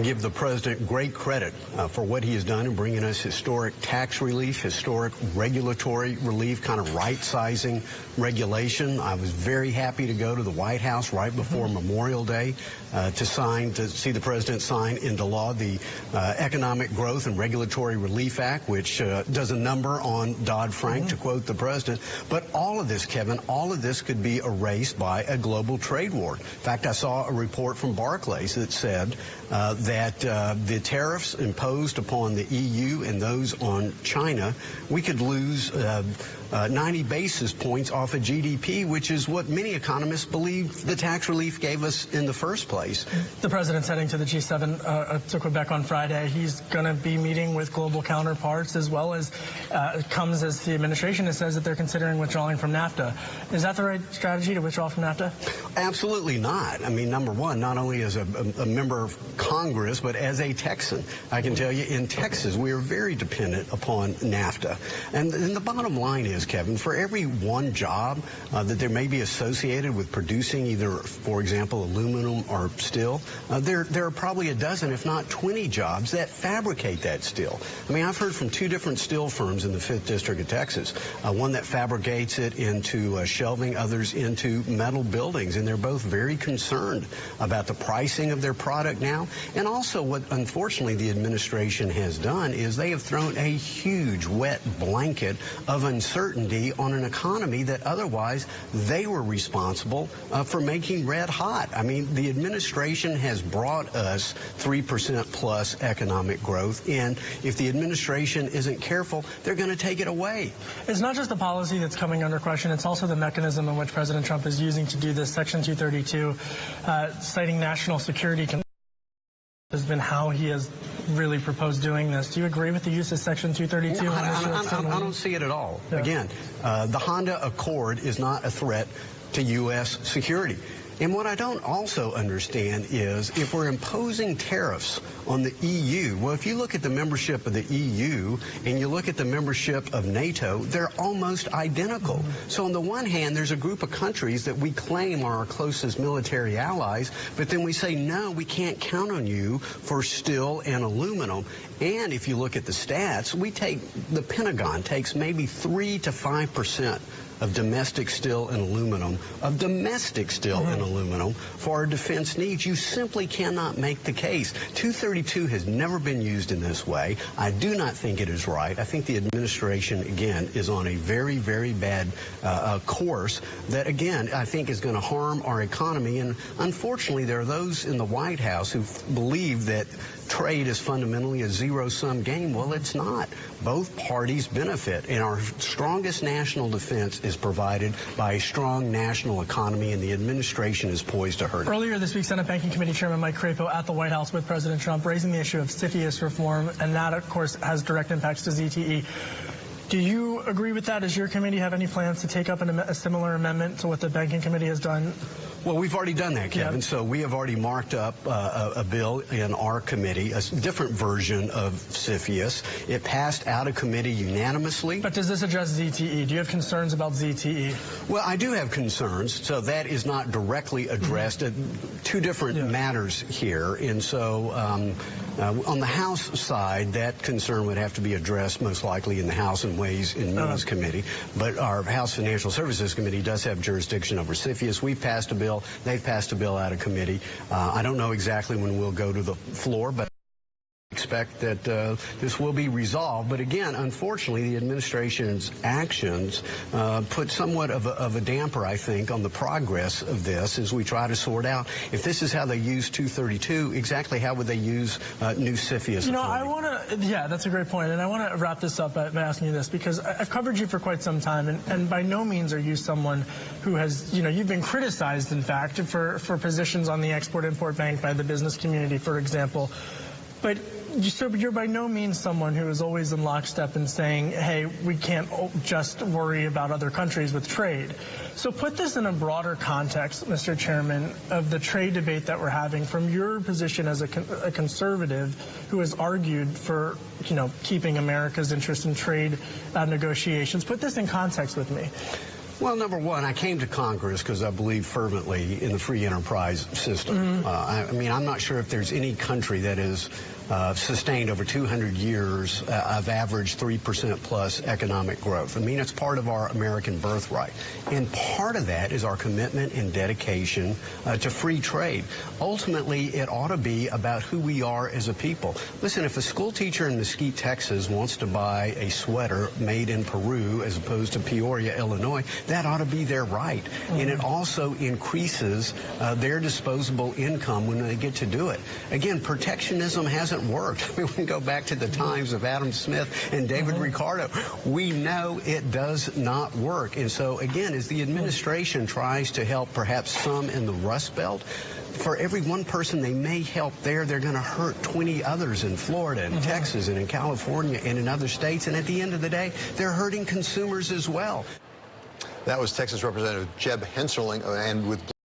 I give the president great credit for what he has done in bringing us historic tax relief, historic regulatory relief, kind of right-sizing regulation. I was very happy to go to the White House right before Memorial Day to see the president sign into law the Economic Growth and Regulatory Relief Act, which does a number on Dodd-Frank, to quote the president. But all of this, Kevin, all of this could be erased by a global trade war. In fact, I saw a report from Barclays that said that the tariffs imposed upon the EU and those on China, we could lose 90 basis points off of GDP, which is what many economists believe the tax relief gave us in the first place. The president's heading to the G7 to Quebec on Friday. He's going to be meeting with global counterparts, as well as comes as the administration that says that they're considering withdrawing from NAFTA. Is that the right strategy, to withdraw from NAFTA? Absolutely not. I mean, number one, not only as a member of Congress, but as a Texan. I can tell you, in Texas, we are very dependent upon NAFTA. And the bottom line is, Kevin, for every one job that there may be associated with producing either, for example, aluminum or steel, there are probably a dozen, if not 20 jobs that fabricate that steel. I mean, I've heard from two different steel firms in the 5th District of Texas, one that fabricates it into shelving, others into metal buildings, and they're both very concerned about the pricing of their product now. And also what, unfortunately, the administration has done is they have thrown a huge wet blanket of uncertainty on an economy that otherwise they were responsible for making red hot. I mean, the administration has brought us 3% plus economic growth, and if the administration isn't careful, they're going to take it away. It's not just the policy that's coming under question, it's also the mechanism in which President Trump is using to do this. Section 232, citing national security has been how he has really proposed doing this. Do you agree with the use of Section 232? No, I don't see it at all. Yeah. Again, the Honda Accord is not a threat to U.S. security. And what I don't also understand is if we're imposing tariffs on the EU, well, if you look at the membership of the EU and you look at the membership of NATO, they're almost identical. So on the one hand, there's a group of countries that we claim are our closest military allies, but then we say, no, we can't count on you for steel and aluminum. And if you look at the stats, the Pentagon takes maybe 3 to 5% of domestic steel and aluminum, for our defense needs. You simply cannot make the case. 232 has never been used in this way. I do not think it is right. I think the administration, again, is on a very, very bad course that, again, I think is going to harm our economy. And unfortunately, there are those in the White House who believe that trade is fundamentally a zero-sum game. Well, it's not. Both parties benefit, and our strongest national defense is provided by a strong national economy, and the administration is poised to hurt it. Earlier this week, Senate Banking Committee Chairman Mike Crapo at the White House with President Trump raising the issue of CFIUS reform, and that, of course, has direct impacts to ZTE. Do you agree with that? Does your committee have any plans to take up a similar amendment to what the Banking Committee has done? Well, we've already done that, Kevin. Yeah. So we have already marked up a bill in our committee, a different version of CFIUS. It passed out of committee unanimously. But does this address ZTE? Do you have concerns about ZTE? Well, I do have concerns. So that is not directly addressed. Two different matters here. And so on the House side, that concern would have to be addressed most likely in the House and Ways and Means Committee. But our House Financial Services Committee does have jurisdiction over CFIUS. We've passed a bill. They've passed a bill out of committee. I don't know exactly when we'll go to the floor, but I expect that this will be resolved. But again, unfortunately, the administration's actions put somewhat of a damper, I think, on the progress of this as we try to sort out if this is how they use 232, exactly how would they use new CFIUS? You know, yeah, that's a great point. And I want to wrap this up by asking you this, because I've covered you for quite some time, and by no means are you someone who has, you've been criticized, in fact, for positions on the Export-Import Bank by the business community, for example. But you're by no means someone who is always in lockstep in saying, hey, we can't just worry about other countries with trade. So put this in a broader context, Mr. Chairman, of the trade debate that we're having from your position as a conservative who has argued for, keeping America's interest in trade negotiations. Put this in context with me. Well, number one, I came to Congress because I believe fervently in the free enterprise system. I mean, I'm not sure if there's any country that is sustained over 200 years of average 3% plus economic growth. I mean, it's part of our American birthright. And part of that is our commitment and dedication to free trade. Ultimately, it ought to be about who we are as a people. Listen, if a school teacher in Mesquite, Texas wants to buy a sweater made in Peru as opposed to Peoria, Illinois, that ought to be their right. And it also increases their disposable income when they get to do it. Again, protectionism hasn't worked. We can go back to the times of Adam Smith and David Ricardo. We know it does not work. And so, again, as the administration tries to help perhaps some in the Rust Belt, for every one person they may help there, they're going to hurt 20 others in Florida and Texas and in California and in other states. And at the end of the day, they're hurting consumers as well. That was Texas Representative Jeb Hensarling, and with